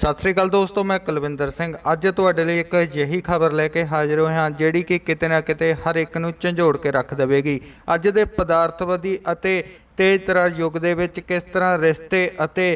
सत श्री अकाल दोस्तों, मैं कुलविंदर सिंह अज तुहाडे लई एक अजिही खबर लैके हाजिर होए हां जिहड़ी कि किते ना किते हर एक नूं झंझोड़ के रख देवेगी। अज दे पदार्थवादी अते तेज तरार युग दे विच किस तरह रिश्ते अते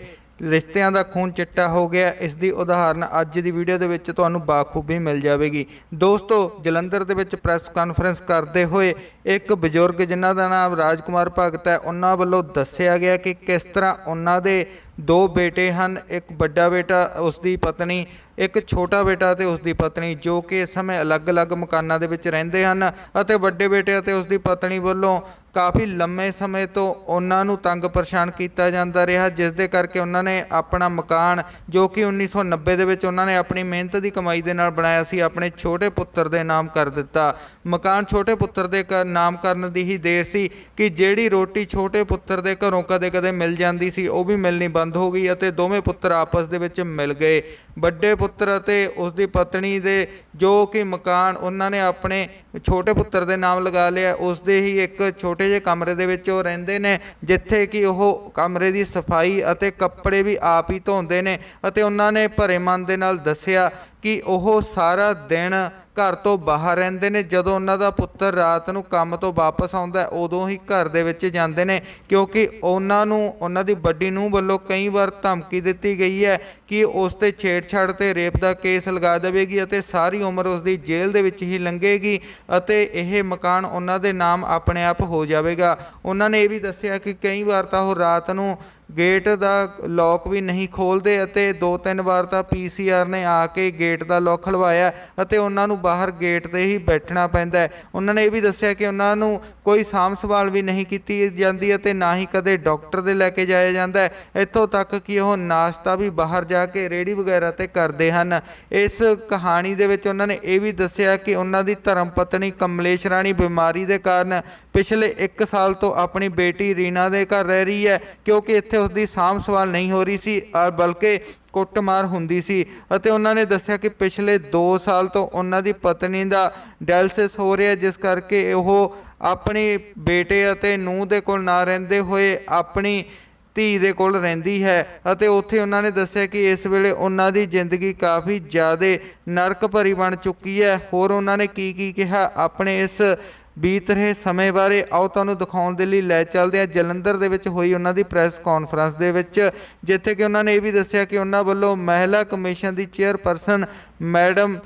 रिश्तियां दा खून चिट्टा हो गया, इस दी उदाहरण अज दी वीडियो दे विच तुहानूं बाखूबी मिल जाएगी। दोस्तों, जलंधर दे विच प्रैस कॉन्फ्रेंस करते हुए एक बजुर्ग जिन्हां दा नाम राजकुमार भगत है, उन्हां वल्लों दस्सिया गया कि किस तरह उन्हां दे दो बेटे हैं, एक बड़ा बेटा उसकी पत्नी, एक छोटा बेटा ते उसकी पत्नी, जो कि इस समय अलग अलग मकानों के विच रहिंदे हन अते बड़े बेटे ते उसकी पत्नी वल्लों काफ़ी लंबे समय तो उन्होंने तंग परेशान किया जाता रहा, जिस दे करके उन्होंने अपना मकान जो कि 1990 दे विच उन्होंने अपनी मेहनत की कमाई के नाल बनाया सी अपने छोटे पुत्र के नाम कर दिता। मकान छोटे पुत्र के नाम करने की ही देर सी कि जिहड़ी रोटी छोटे पुत्र के घरों कदे कदे मिल जाती सी वो भी मिलनी बंद हो गई अते दोवें पुत्र आपस दे विच मिल गए। बड़े पुत्र अते उसकी पत्नी दे जो कि मकान उन्होंने अपने छोटे पुत्र के नाम लगा लिया, उसदे ही एक छोटे जे कमरे दे विच वो रहिंदे ने, जिथे कि वो कमरे की सफाई अते कपड़े भी आप ही धोंदे ने अते उन्होंने भरे मन दे नाल दस्सिया कि वह सारा दिन घर तो बाहर रहिंदे ने। जदों उन्हां दा पुत्र रात नूं काम तो वापस आउंदा उदों ही घर दे विच जांदे ने, क्योंकि उन्हां नूं उन्हां दी बड्डी नूंह वल्लों कई बार धमकी दित्ती गई है कि उस ते छेड़छाड़ ते रेप दा केस लगा देवेगी अते सारी उम्र उसदी जेल दे विच ही लंघेगी अते यह मकान उन्हां दे नाम अपने आप हो जाएगा। उन्होंने ये भी दस्सिया कि कई बार तो वो रात नूं गेट का लॉक भी नहीं खोलते अते 2-3 बार तो PCR ने आके गेट का लॉक खलवाया अते उन्होंने बाहर गेट ते ही बैठना पैंदा है। उन्होंने ये भी दस्सिया कि उन्होंने कोई साम संभाल भी नहीं की जाती अते ना ही कदे डॉक्टर दे लैके जाया जाता है, इत्थों तक कि वह नाश्ता भी बाहर जाके रेहड़ी वगैरह ते करते हैं। इस कहानी दे विच उन्होंने ये भी दस्सिया कि उन्हों की धर्म पत्नी कमलेश राणी बीमारी के कारण पिछले 1 साल तो अपनी बेटी रीना दे घर रह रही है, क्योंकि इत्थे उसकी साम संभाल नहीं हो रही सी और बल्कि कुटमार हुंदी सी। अते उन्होंने दस्सिया कि पिछले 2 साल तो उन्हां दी पत्नी का डायलिसिस हो रहा है, जिस करके वो अपने बेटे अते नूंह दे कोल ना रहिंदे होए अपनी धी दे कोल रहिंदी है अते उत्थे उन्होंने दस्सिया कि इस वेले उन्हां दी जिंदगी काफ़ी ज़्यादा नरक भरी बन चुकी है। होर उन्होंने की कहा अपने इस बीत रहे समय बारे आओ तुहानूं दिखाउण दे लई लै चलदे आ जलंधर दे विच होई उन्हां दी प्रैस कॉन्फ्रेंस दे विच, जिथे कि उन्होंने ये भी दस्सिया कि उन्हां वल्लों महिला कमीशन की चेयरपर्सन मैडम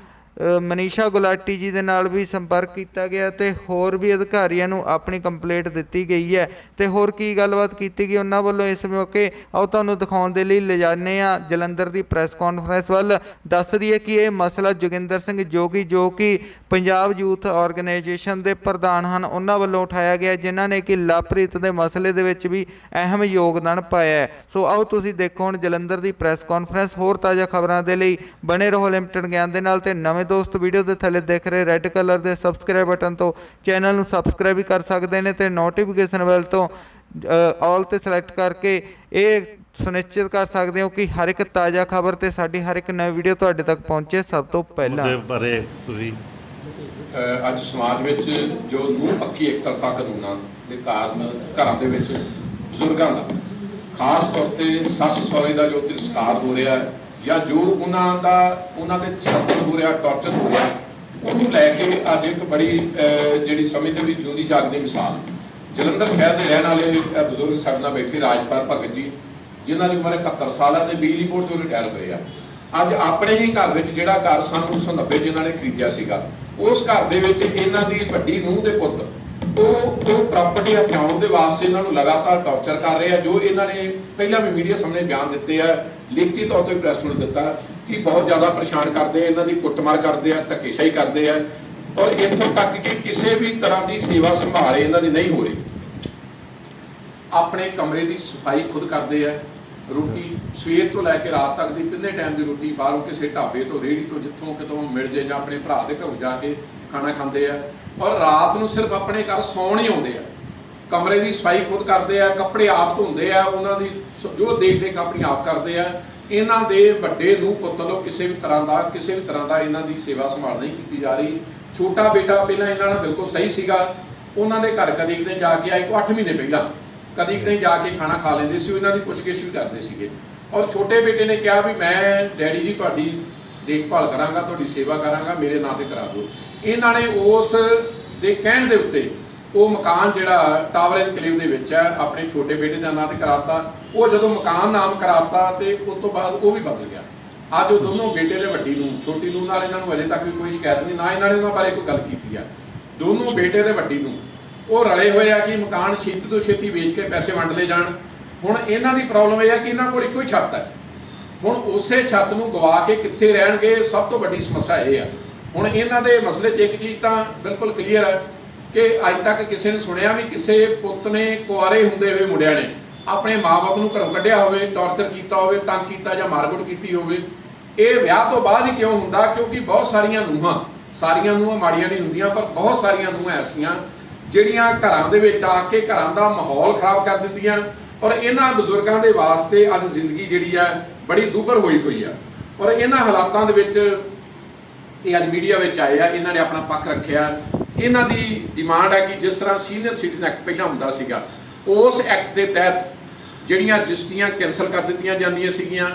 मनीषा गुलाटी जी दे नाल भी संपर्क किया गया ते होर भी अधिकारियों नूं अपनी कंप्लेंट दित्ती गई है ते होर की गलबात की गई उन्हां वल्लों। इस मौके आओ तुहानूं दिखाउण दे लई ले जाने आ जलंधर की प्रैस कॉन्फ्रेंस वल। दस दईए कि यह मसला जोगिंदर सिंह जोगी जो कि पंजाब यूथ ऑर्गेनाइजेशन के प्रधान हैं उन्हां वल्लों उठाया गया, जिन्हां ने कि लवप्रीत के मसले दे विच भी अहम योगदान पाया है। सो आओ तुसीं देखो हुण जलंधर की प्रैस कॉन्फ्रेंस। होर ताज़ा खबरां दे लई बने रहो लिमिटेड ज्ञान दे नाल ते नवें दोस्त वीडियो के थले देख रहे रेड कलर के सबसक्राइब बटन तो चैनल में सबसक्राइब भी कर सकते हैं तो नोटिफिकेशन बैल तो ऑल ते सिलेक्ट करके ये सुनिश्चित कर सकते हो कि हर एक ताज़ा खबर ते साडी हर एक नवी वीडियो तुहाडे तक पहुँचे सब तो पहला। अज समाज में जो नूंह पक्की एक तरफा कानूनां के कारण घरों के बजुर्गों का खास तौर पर सस सहुरे का जो तिरस्कार हो रहा है या जो उन्होंने सतन हो रहा टॉर्चर हो रहा उन्होंने लैके अज एक बड़ी जी समझते भी जिंदी जागती मिसाल जलंधर शहर के रहने वाले बजुर्ग साडे नाल बैठे राजपाल भगत जी, जिन्हों की उम्र 71 साल है, बिजली बोर्ड तो रिटायर हुए हैं। अज अपने ही घर में जोड़ा घर सन 1990 जिन्होंने खरीदिया सीगा उस घर के इन्हों की वड्डी नूंह के पुत्र वो प्रॉपर्टी हथियाउण के वास्ते इन्होंने लगातार टॉर्चर कर रहे हैं, जो इन्होंने पहला भी मीडिया सामने बयान दिते हैं, लिखती तौर पर प्रैस में दिता कि बहुत ज़्यादा परेशान करते हैं, इन्हों की कुटमार करते हैं, धक्केशाही करते हैं और इत्थों तक कि किसी भी तरह की सेवा संभाल इन्हों की नहीं हो रही। अपने कमरे की सफाई खुद करते हैं, रोटी सवेर तो लैके रात तक की 3 टाइम की रोटी बाहरों किसी ढाबे तो रेहड़ी तो जितों कितों मिल जाए या अपने भरा के घरों जाके खाना खाते हैं और रात को सिर्फ अपने घर सौण ही आते हैं। कमरे की सफाई खुद करते हैं, कपड़े आप धोंदे हैं, उन्होंने जो देख रेख अपनी आप करते हैं। इन्हों के वड्डे नूंह पुत्त लोग किसी भी तरह का इन्हों की सेवा संभाल नहीं की जा रही। छोटा बेटा पहला इन्होंने बिल्कुल सही सीगा, उन्होंने घर कदी कदे जाके आए 8 महीने पहला कदी कदे जाके खाना खा लेंदे सी, इन्हों की पुछगिछ भी करते थे ਔਰ ਛੋਟੇ ਬੇਟੇ ਨੇ ਕਿਹਾ ਵੀ ਮੈਂ ਡੈਡੀ ਜੀ ਤੁਹਾਡੀ ਦੇਖਭਾਲ ਕਰਾਂਗਾ, ਤੁਹਾਡੀ ਸੇਵਾ ਕਰਾਂਗਾ, ਮੇਰੇ ਨਾਂ ਤੇ ਕਰਾ ਦਿਓ। ਇਹਨਾਂ ਨੇ ਉਸ ਦੇ ਕਹਿਣ ਦੇ ਉੱਤੇ ਉਹ ਮਕਾਨ ਜਿਹੜਾ ਟਾਵਰ ਐਨਕਲੇਵ ਦੇ ਵਿੱਚ ਹੈ ਆਪਣੇ ਛੋਟੇ ਬੇਟੇ ਦਾ ਨਾਂ ਤੇ ਕਰਾਤਾ। ਉਹ ਜਦੋਂ ਮਕਾਨ ਨਾਮ ਕਰਾਤਾ ਤੇ ਉਸ ਤੋਂ ਬਾਅਦ ਉਹ ਵੀ ਬਦਲ ਗਿਆ। ਅੱਜ ਉਹ ਦੋਨੋਂ ਬੇਟੇ ਦੇ ਵੱਡੀ ਨੂੰ ਛੋਟੀ ਨੂੰ ਨਾਲ ਇਹਨਾਂ ਨੂੰ ਅਜੇ ਤੱਕ ਵੀ ਕੋਈ ਸ਼ਿਕਾਇਤ ਨਹੀਂ, ਨਾ ਇਹਨਾਂ ਨੇ ਉਹਨਾਂ ਬਾਰੇ ਕੋਈ ਗੱਲ ਕੀਤੀ ਹੈ। ਦੋਨੋਂ ਬੇਟੇ ਦੇ ਵੱਡੀ ਨੂੰ ਉਹ ਰਲੇ ਹੋਏ ਆ ਕਿ ਮਕਾਨ ਛੇਤੀ ਤੋਂ ਛੇਤੀ ਵੇਚ ਕੇ ਪੈਸੇ ਵੰਡ ਲਏ ਜਾਣ। ਹੁਣ ਇਹਨਾਂ ਦੀ ਪ੍ਰੋਬਲਮ ਇਹ ਹੈ ਕਿ ਇਹਨਾਂ ਕੋਲ ਇੱਕੋ ਹੀ ਛੱਤ ਹੈ। ਹੁਣ ਉਸੇ ਛੱਤ ਨੂੰ ਗਵਾ ਕੇ ਕਿੱਥੇ ਰਹਿਣਗੇ, ਸਭ ਤੋਂ ਵੱਡੀ ਸਮੱਸਿਆ ਇਹ ਆ। ਹੁਣ ਇਹਨਾਂ ਦੇ ਮਸਲੇ 'ਚ ਇੱਕ ਚੀਜ਼ ਤਾਂ ਬਿਲਕੁਲ ਕਲੀਅਰ ਹੈ ਕਿ ਅੱਜ ਤੱਕ ਕਿਸੇ ਨੇ ਸੁਣਿਆ ਵੀ ਕਿਸੇ ਪੁੱਤ ਨੇ ਕੁਆਰੇ ਹੁੰਦੇ ਹੋਏ ਮੁੰਡਿਆਂ ਨੇ ਆਪਣੇ ਮਾਂ-ਬਾਪ ਨੂੰ ਘਰੋਂ ਕੱਢਿਆ ਹੋਵੇ, ਟੌਰਚਰ ਕੀਤਾ ਹੋਵੇ, ਤੰਗ ਕੀਤਾ ਜਾਂ ਮਾਰਕੁੱਟ ਕੀਤੀ ਹੋਵੇ। ਇਹ ਵਿਆਹ ਤੋਂ ਬਾਅਦ ਹੀ ਕਿਉਂ ਹੁੰਦਾ? ਕਿਉਂਕਿ ਬਹੁਤ ਸਾਰੀਆਂ ਨੂੰਹਾਂ ਮਾੜੀਆਂ ਨਹੀਂ ਹੁੰਦੀਆਂ, ਪਰ ਬਹੁਤ ਸਾਰੀਆਂ ਨੂੰਹਾਂ ਐਸੀਆਂ ਜਿਹੜੀਆਂ ਘਰਾਂ ਦੇ ਵਿੱਚ ਆ ਕੇ ਘਰਾਂ ਦਾ ਮਾਹੌਲ ਖਰਾਬ ਕਰ ਦਿੰਦੀਆਂ। ਔਰ ਇਹਨਾਂ ਬਜ਼ੁਰਗਾਂ ਦੇ ਵਾਸਤੇ ਅੱਜ ਜ਼ਿੰਦਗੀ ਜਿਹੜੀ ਹੈ ਬੜੀ ਦੁੱਭਰ ਹੋਈ ਆ। ਔਰ ਇਹਨਾਂ ਹਾਲਾਤਾਂ ਦੇ ਵਿੱਚ ਇਹ ਅੱਜ ਮੀਡੀਆ ਵਿੱਚ ਆਏ ਆ, ਇਹਨਾਂ ਨੇ ਆਪਣਾ ਪੱਖ ਰੱਖਿਆ। ਇਹਨਾਂ ਦੀ ਡਿਮਾਂਡ ਹੈ ਕਿ ਜਿਸ ਤਰ੍ਹਾਂ ਸੀਨੀਅਰ ਸਿਟੀਜ਼ਨ ਐਕਟ ਪਹਿਲਾਂ ਹੁੰਦਾ ਸੀਗਾ, ਉਸ ਐਕਟ ਦੇ ਤਹਿਤ ਜਿਹੜੀਆਂ ਰਜਿਸਟਰੀਆਂ ਕੈਂਸਲ ਕਰ ਦਿੱਤੀਆਂ ਜਾਂਦੀਆਂ ਸੀਗੀਆਂ,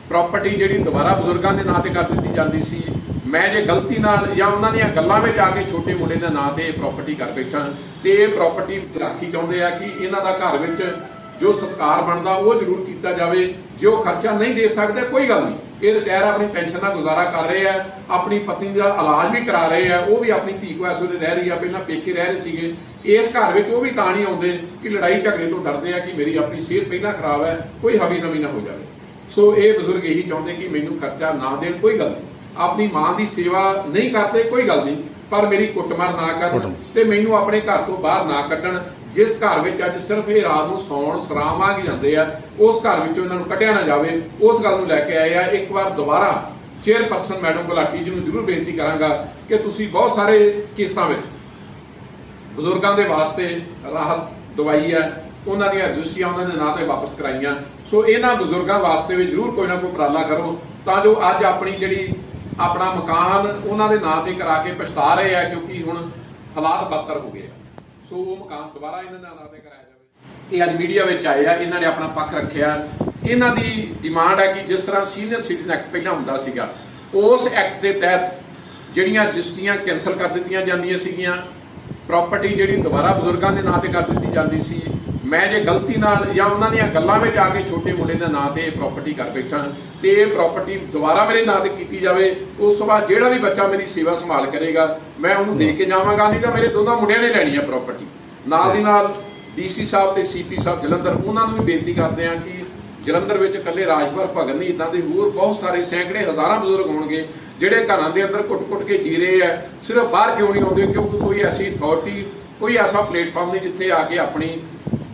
ਪ੍ਰਾਪਰਟੀ ਜਿਹੜੀ ਦੁਬਾਰਾ ਬਜ਼ੁਰਗਾਂ ਦੇ ਨਾਂ ਤੇ ਕਰ ਦਿੱਤੀ ਜਾਂਦੀ ਸੀ। ਮੈਂ ਜੇ ਗਲਤੀ ਨਾਲ ਜਾਂ ਉਹਨਾਂ ਦੀਆਂ ਗੱਲਾਂ ਵਿੱਚ ਆ ਕੇ ਛੋਟੇ ਮੁੰਡੇ ਦੇ ਨਾਂ ਤੇ ਪ੍ਰਾਪਰਟੀ ਕਰ ਬੈਠਾ ਤੇ ਇਹ ਪ੍ਰਾਪਰਟੀ ਰਾਖੀ ਚਾਹੁੰਦੇ ਆ ਕਿ ਇਹਨਾਂ ਦਾ ਘਰ ਵਿੱਚ ਜੋ ਸਤਿਕਾਰ ਬਣਦਾ ਉਹ ਜ਼ਰੂਰ ਕੀਤਾ ਜਾਵੇ। ਜੇ ਉਹ ਖਰਚਾ ਨਹੀਂ ਦੇ ਸਕਦੇ ਕੋਈ ਗੱਲ ਨਹੀਂ, ਇਹ ਰਿਟਾਇਰ ਆਪਣੀ ਪੈਨਸ਼ਨ ਦਾ ਗੁਜ਼ਾਰਾ ਕਰ ਰਹੇ ਆ, ਆਪਣੀ ਪਤਨੀ ਦਾ ਇਲਾਜ ਵੀ ਕਰਾ ਰਹੇ ਆ। ਉਹ ਵੀ ਆਪਣੀ ਧੀ ਕੋਲ ਇਸ ਵੇਲੇ ਰਹਿ ਰਹੀ ਆ, ਪਹਿਲਾਂ ਪੇਕੇ ਰਹਿ ਰਹੇ ਸੀਗੇ। ਇਸ ਘਰ ਵਿੱਚ ਉਹ ਵੀ ਤਾਂ ਨਹੀਂ ਆਉਂਦੇ ਕਿ ਲੜਾਈ ਝਗੜੇ ਤੋਂ ਡਰਦੇ ਆ ਕਿ ਮੇਰੀ ਆਪਣੀ ਸਿਹਤ ਪਹਿਲਾਂ ਖਰਾਬ ਹੈ, ਕੋਈ ਹਵੀ ਨਵੀ ਨਾ ਹੋ ਜਾਵੇ। ਸੋ ਇਹ ਬਜ਼ੁਰਗ ਇਹੀ ਚਾਹੁੰਦੇ ਕਿ ਮੈਨੂੰ ਖਰਚਾ ਨਾ ਦੇਣ, ਕੋਈ ਗੱਲ ਨਹੀਂ। ਆਪਣੀ ਮਾਂ ਦੀ ਸੇਵਾ ਨਹੀਂ ਕਰਦੇ ਕੋਈ ਗੱਲ ਨਹੀਂ, ਪਰ ਮੇਰੀ ਕੁੱਟਮਾਰ ਨਾ ਕਰਨ ਤੇ ਮੈਨੂੰ ਆਪਣੇ ਘਰ ਤੋਂ ਬਾਹਰ ਨਾ ਕੱਢਣ। ਜਿਸ ਘਰ ਵਿੱਚ ਅੱਜ ਸਿਰਫ ਇਹ ਰਾਤ ਨੂੰ ਸੌਣ ਸਰਾਮ ਆ ਕੇ ਜਾਂਦੇ ਆ, ਉਸ ਘਰ ਵਿੱਚੋਂ ਇਹਨਾਂ ਨੂੰ ਕੱਢਿਆ ਨਾ ਜਾਵੇ, ਉਸ ਗੱਲ ਨੂੰ ਲੈ ਕੇ ਆਏ ਆ। ਇੱਕ ਵਾਰ ਦੁਬਾਰਾ ਚੇਅਰਪਰਸਨ ਮੈਡਮ ਗੁਲਾਟੀ ਜੀ ਨੂੰ ਜ਼ਰੂਰ ਬੇਨਤੀ ਕਰਾਂਗਾ ਕਿ ਤੁਸੀਂ ਬਹੁਤ ਸਾਰੇ ਕੇਸਾਂ ਵਿੱਚ ਬਜ਼ੁਰਗਾਂ ਦੇ ਵਾਸਤੇ ਰਾਹਤ ਦਵਾਈ ਹੈ, ਉਹਨਾਂ ਦੀਆਂ ਰਜਿਸਟਰੀਆਂ ਉਹਨਾਂ ਦੇ ਨਾਂ ਤੇ ਵਾਪਸ ਕਰਾਈਆਂ। ਸੋ ਇਹਨਾਂ ਬਜ਼ੁਰਗਾਂ ਵਾਸਤੇ ਵੀ ਜ਼ਰੂਰ ਕੋਈ ਨਾ ਕੋਈ ਉਪਰਾਲਾ ਕਰੋ ਤਾਂ ਜੋ ਅੱਜ ਆਪਣਾ ਮਕਾਨ ਉਹਨਾਂ ਦੇ ਨਾਂ ਤੇ ਕਰਾ ਕੇ ਪਛਤਾ ਰਹੇ ਆ, ਕਿਉਂਕਿ ਹੁਣ ਹਾਲਾਤ ਬਦਤਰ ਹੋ ਗਏ ਆ। ਸੋ ਉਹ ਮਕਾਨ ਦੁਬਾਰਾ ਇਹਨਾਂ ਦੇ ਨਾਂ ਤੇ ਕਰਾਇਆ ਜਾਵੇ। ਇਹ ਅੱਜ ਮੀਡੀਆ ਵਿੱਚ ਆਏ ਆ, ਇਹਨਾਂ ਨੇ ਆਪਣਾ ਪੱਖ ਰੱਖਿਆ। ਇਹਨਾਂ ਦੀ ਡਿਮਾਂਡ ਹੈ ਕਿ ਜਿਸ ਤਰ੍ਹਾਂ ਸੀਨੀਅਰ ਸਿਟੀਜ਼ਨ ਐਕਟ ਪਹਿਲਾਂ ਹੁੰਦਾ ਸੀਗਾ, ਉਸ ਐਕਟ ਦੇ ਤਹਿਤ ਜਿਹੜੀਆਂ ਰਜਿਸਟਰੀਆਂ ਕੈਂਸਲ ਕਰ ਦਿੱਤੀਆਂ ਜਾਂਦੀਆਂ ਸੀਗੀਆਂ, ਪ੍ਰਾਪਰਟੀ ਜਿਹੜੀ ਦੁਬਾਰਾ ਬਜ਼ੁਰਗਾਂ ਦੇ ਨਾਂ ਤੇ ਕਰ ਦਿੱਤੀ ਜਾਂਦੀ ਸੀ। ਮੈਂ ਜੇ ਗਲਤੀ ਨਾਲ ਜਾਂ ਉਹਨਾਂ ਦੀਆਂ ਗੱਲਾਂ ਵਿੱਚ ਆ ਕੇ ਛੋਟੇ ਮੁੰਡੇ ਦੇ ਨਾਂ ਤੇ ਪ੍ਰਾਪਰਟੀ ਕਰ ਬੈਠਾ ਤੇ ਇਹ ਪ੍ਰਾਪਰਟੀ ਦੁਬਾਰਾ ਮੇਰੇ ਨਾਂ ਤੇ ਕੀਤੀ ਜਾਵੇ। ਉਸ ਤੋਂ ਬਾਅਦ ਜਿਹੜਾ ਵੀ ਬੱਚਾ ਮੇਰੀ ਸੇਵਾ ਸੰਭਾਲ ਕਰੇਗਾ ਮੈਂ ਉਹਨੂੰ ਦੇ ਕੇ ਜਾਵਾਂਗਾ, ਨਹੀਂ ਤਾਂ ਮੇਰੇ ਦੋਨਾਂ ਮੁੰਡਿਆਂ ਨੇ ਲੈਣੀ ਹੈ ਪ੍ਰਾਪਰਟੀ। ਨਾਲ ਦੀ ਨਾਲ ਡੀਸੀ ਸਾਹਿਬ ਤੇ ਸੀਪੀ ਸਾਹਿਬ ਜਲੰਧਰ, ਉਹਨਾਂ ਨੂੰ ਵੀ ਬੇਨਤੀ ਕਰਦੇ ਹਾਂ ਕਿ ਜਲੰਧਰ ਵਿੱਚ ਇਕੱਲੇ ਰਾਜਪੁਰ ਭਗਤ ਨਹੀਂ, ਇੱਦਾਂ ਦੇ ਹੋਰ ਬਹੁਤ ਸਾਰੇ ਸੈਂਕੜੇ ਹਜ਼ਾਰਾਂ ਬਜ਼ੁਰਗ ਹੋਣਗੇ ਜਿਹੜੇ ਘਰਾਂ ਦੇ ਅੰਦਰ ਕੁੱਟ-ਕੁੱਟ ਕੇ ਜੀ ਰਹੇ ਆ। ਸਿਰਫ ਬਾਹਰ ਕਿਉਂ ਨਹੀਂ ਆਉਂਦੇ? ਕਿਉਂਕਿ ਕੋਈ ਐਸੀ ਅਥਾਰਟੀ, ਕੋਈ ਐਸਾ ਪਲੇਟਫਾਰਮ ਨਹੀਂ ਜਿੱਥੇ ਆ ਕੇ ਆਪਣੀ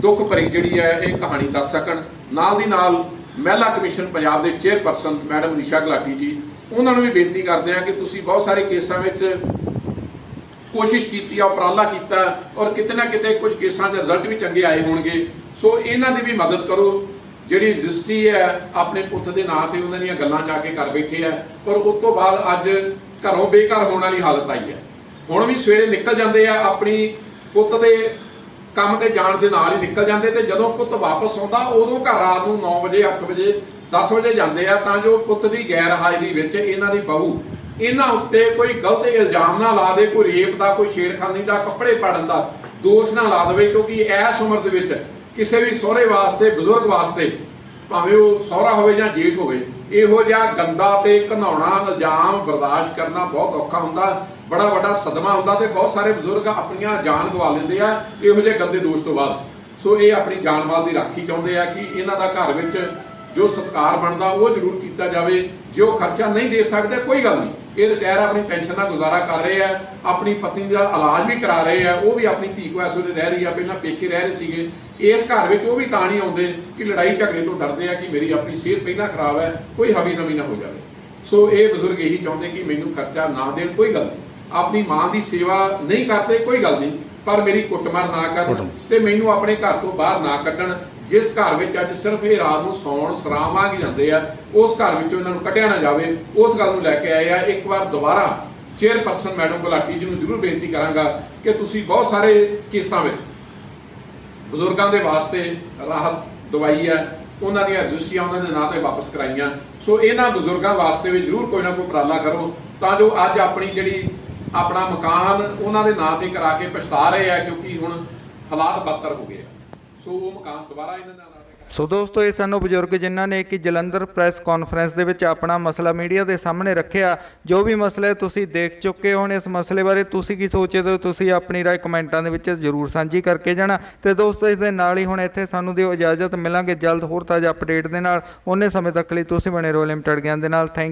ਦੁੱਖ ਭਰੀ ਜਿਹੜੀ ਹੈ ਇਹ ਕਹਾਣੀ ਦੱਸ ਸਕਣ। ਨਾਲ ਦੀ ਨਾਲ ਮਹਿਲਾ ਕਮਿਸ਼ਨ ਪੰਜਾਬ ਦੇ ਚੇਅਰਪਰਸਨ ਮੈਡਮ ਨਿਸ਼ਾ ਗੁਲਾਟੀ ਜੀ, ਉਹਨਾਂ ਨੂੰ ਵੀ ਬੇਨਤੀ ਕਰਦੇ ਹਾਂ ਕਿ ਤੁਸੀਂ ਬਹੁਤ ਸਾਰੇ ਕੇਸਾਂ ਵਿੱਚ ਕੋਸ਼ਿਸ਼ ਕੀਤੀ ਆ, ਉਪਰਾਲਾ ਕੀਤਾ, ਔਰ ਕਿਤੇ ਨਾ ਕਿਤੇ ਕੁਝ ਕੇਸਾਂ ਦੇ ਰਿਜ਼ਲਟ ਵੀ ਚੰਗੇ ਆਏ ਹੋਣਗੇ। ਸੋ ਇਹਨਾਂ ਦੀ ਵੀ ਮਦਦ ਕਰੋ। ਜਿਹੜੀ ਰਜਿਸਟਰੀ ਹੈ ਆਪਣੇ ਪੁੱਤ ਦੇ ਨਾਂ ਤੇ ਉਹਨਾਂ ਦੀਆਂ ਗੱਲਾਂ ਜਾ ਕੇ ਕਰ ਬੈਠੇ ਆ, ਪਰ ਉਸ ਤੋਂ ਬਾਅਦ ਅੱਜ ਘਰੋਂ ਬੇਘਰ ਹੋਣ ਵਾਲੀ ਹਾਲਤ ਆਈ ਹੈ। ਹੁਣ ਵੀ ਸਵੇਰੇ ਨਿਕਲ ਜਾਂਦੇ ਆ, ਆਪਣੀ ਪੁੱਤ ਦੇ ਕੰਮ ਤੇ ਜਾਣ ਦੇ ਨਾਲ ਹੀ ਨਿਕਲ ਜਾਂਦੇ, ਤੇ ਜਦੋਂ ਪੁੱਤ ਵਾਪਸ ਆਉਂਦਾ ਉਦੋਂ ਘਰ ਰਾਤ ਨੂੰ 9 ਵਜੇ 8 ਵਜੇ 10 ਵਜੇ ਜਾਂਦੇ ਆ, ਤਾਂ ਜੋ ਪੁੱਤ ਦੀ ਗੈਰ ਹਾਜ਼ਰੀ ਵਿੱਚ ਇਹਨਾਂ ਦੀ ਬਹੂ ਇਹਨਾਂ ਉੱਤੇ ਕੋਈ ਗਲਤ ਇਲਜ਼ਾਮ ਨਾ ਲਾ ਦੇ, ਕੋਈ ਰੇਪ ਦਾ, ਕੋਈ ਛੇੜਖਾਨੀ ਦਾ, ਕੱਪੜੇ ਪਾੜਨ ਦਾ ਦੋਸ਼ ਨਾ ਲਾ ਦੇਵੇ। ਕਿਉਂਕਿ ਇਸ ਉਮਰ ਦੇ ਵਿੱਚ ਕਿਸੇ ਵੀ ਸਹੁਰੇ ਵਾਸਤੇ, ਬਜ਼ੁਰਗ ਵਾਸਤੇ, ਭਾਵੇਂ ਉਹ ਸਹੁਰਾ ਹੋਵੇ ਜਾਂ ਜੇਠ ਹੋਵੇ, ਇਹੋ ਜਿਹਾ ਗੰਦਾ ਤੇ ਘਿਨਾਉਣਾ ਇਲਜ਼ਾਮ ਬਰਦਾਸ਼ਤ ਕਰਨਾ ਬਹੁਤ ਔਖਾ ਹੁੰਦਾ, ਬੜਾ ਵੱਡਾ ਸਦਮਾ ਹੁੰਦਾ, ਤੇ ਬਹੁਤ ਸਾਰੇ ਬਜ਼ੁਰਗ ਆਪਣੀਆਂ ਜਾਨ ਗਵਾ ਲੈਂਦੇ ਆ ਇਹੋ ਜਿਹੇ ਗੰਦੇ ਦੋਸ਼ ਤੋਂ ਬਾਅਦ। ਸੋ ਇਹ ਆਪਣੀ ਜਾਨ ਮਾਲ ਦੀ ਰਾਖੀ ਚਾਹੁੰਦੇ ਆ ਕਿ ਇਹਨਾਂ ਦਾ ਘਰ ਵਿੱਚ ਜੋ ਸਤਿਕਾਰ ਬਣਦਾ ਉਹ ਜ਼ਰੂਰ ਕੀਤਾ ਜਾਵੇ। ਜੇ ਉਹ ਖਰਚਾ ਨਹੀਂ ਦੇ ਸਕਦੇ ਕੋਈ ਗੱਲ ਨਹੀਂ, ਇਹ ਰਿਟਾਇਰ ਆਪਣੀ ਪੈਨਸ਼ਨ ਦਾ ਗੁਜ਼ਾਰਾ ਕਰ ਰਹੇ ਆ, ਆਪਣੀ ਪਤਨੀ ਦਾ ਇਲਾਜ ਵੀ ਕਰਾ ਰਹੇ ਆ। ਉਹ ਵੀ ਆਪਣੀ ਧੀ ਕੋਲ ਇਸ ਵੇਲੇ ਰਹਿ ਰਹੀ ਆ, ਪਹਿਲਾਂ ਪੇਕੇ ਰਹਿ ਰਹੇ ਸੀਗੇ। ਇਸ ਘਰ ਵਿੱਚ ਉਹ ਵੀ ਤਾਂ ਨਹੀਂ ਆਉਂਦੇ ਕਿ ਲੜਾਈ ਝਗੜੇ ਤੋਂ ਡਰਦੇ ਆ ਕਿ ਮੇਰੀ ਆਪਣੀ ਸਿਹਤ ਪਹਿਲਾਂ ਖਰਾਬ ਹੈ, ਕੋਈ ਹਵੀ ਨਵੀ ਨਾ ਹੋ ਜਾਵੇ। ਸੋ ਇਹ ਬਜ਼ੁਰਗ ਇਹੀ ਚਾਹੁੰਦੇ ਕਿ ਮੈਨੂੰ ਖਰਚਾ ਨਾ ਦੇਣ, ਕੋਈ ਗੱਲ ਨਹੀਂ। ਆਪਣੀ ਮਾਂ ਦੀ ਸੇਵਾ ਨਹੀਂ ਕਰਦੇ ਕੋਈ ਗੱਲ ਨਹੀਂ, ਪਰ ਮੇਰੀ ਕੁੱਟਮਾਰ ਨਾ ਕਰਨ ਤੇ ਮੈਨੂੰ ਆਪਣੇ ਘਰ ਤੋਂ ਬਾਹਰ ਨਾ ਕੱਢਣ। ਜਿਸ ਘਰ ਵਿੱਚ ਅੱਜ ਸਿਰਫ ਇਹ ਰਾਤ ਨੂੰ ਸੌਣ ਸਰਾਮ ਆ ਕੇ ਜਾਂਦੇ ਆ, ਉਸ ਘਰ ਵਿੱਚੋਂ ਇਹਨਾਂ ਨੂੰ ਕੱਢਿਆ ਨਾ ਜਾਵੇ, ਉਸ ਗੱਲ ਨੂੰ ਲੈ ਕੇ ਆਏ ਆ। ਇੱਕ ਵਾਰ ਦੁਬਾਰਾ ਚੇਅਰਪਰਸਨ ਮੈਡਮ ਗੁਲਾਟੀ ਜੀ ਨੂੰ ਜ਼ਰੂਰ ਬੇਨਤੀ ਕਰਾਂਗਾ ਕਿ ਤੁਸੀਂ ਬਹੁਤ ਸਾਰੇ ਕੇਸਾਂ ਵਿੱਚ ਬਜ਼ੁਰਗਾਂ ਦੇ ਵਾਸਤੇ ਰਾਹਤ ਦਵਾਈ ਹੈ, ਉਹਨਾਂ ਦੀਆਂ ਰਜਿਸਟਰੀਆਂ ਉਹਨਾਂ ਦੇ ਨਾਂ ਤੇ ਵਾਪਸ ਕਰਾਈਆਂ। ਸੋ ਇਹਨਾਂ ਬਜ਼ੁਰਗਾਂ ਵਾਸਤੇ ਵੀ ਜ਼ਰੂਰ ਕੋਈ ਨਾ ਕੋਈ ਉਪਰਾਲਾ ਕਰੋ, ਤਾਂ ਜੋ ਅੱਜ ਆਪਣੀ ਜਿਹੜੀ ਆਪਣਾ ਮਕਾਨ ਉਹਨਾਂ ਦੇ ਨਾਂ ਤੇ ਕਰਾ ਕੇ ਪਛਤਾ ਰਹੇ ਆ, ਕਿਉਂਕਿ ਹੁਣ ਹਾਲਾਤ ਬਦਤਰ ਹੋ ਗਏ ਆ। ਸੋ ਉਹ ਮਕਾਨ ਦੁਬਾਰਾ ਇਹਨਾਂ ਦੇ ਨਾਂ ਤੇ ਸੋ ਦੋਸਤੋ, ਇਹ ਸਾਨੂੰ ਬਜ਼ੁਰਗ ਜਿਨ੍ਹਾਂ ਨੇ ਕਿ ਜਲੰਧਰ ਪ੍ਰੈਸ ਕਾਨਫਰੰਸ ਦੇ ਵਿੱਚ ਆਪਣਾ ਮਸਲਾ ਮੀਡੀਆ ਦੇ ਸਾਹਮਣੇ ਰੱਖਿਆ। ਜੋ ਵੀ ਮਸਲੇ ਤੁਸੀਂ ਦੇਖ ਚੁੱਕੇ ਹੋ, ਇਸ ਮਸਲੇ ਬਾਰੇ ਤੁਸੀਂ ਕੀ ਸੋਚਦੇ ਹੋ, ਤੁਸੀਂ ਆਪਣੀ ਰਾਏ ਕਮੈਂਟਾਂ ਦੇ ਵਿੱਚ ਜ਼ਰੂਰ ਸਾਂਝੀ ਕਰਕੇ ਜਾਣਾ। ਤੇ ਦੋਸਤੋ, ਇਸ ਦੇ ਨਾਲ ਹੀ ਹੁਣ ਇੱਥੇ ਸਾਨੂੰ ਦਿਓ ਇਜਾਜ਼ਤ, ਮਿਲਾਂਗੇ ਜਲਦ ਹੋਰ ਤਾਜ਼ਾ ਅਪਡੇਟ ਦੇ ਨਾਲ। ਉਹਨੇ ਸਮੇਂ ਤੱਕ ਲਈ ਤੁਸੀਂ ਬਣੇ ਰਹੋ ਲਿਮਟਿਡ ਗਿਆਨ ਦੇ ਨਾਲ। ਥੈਂਕ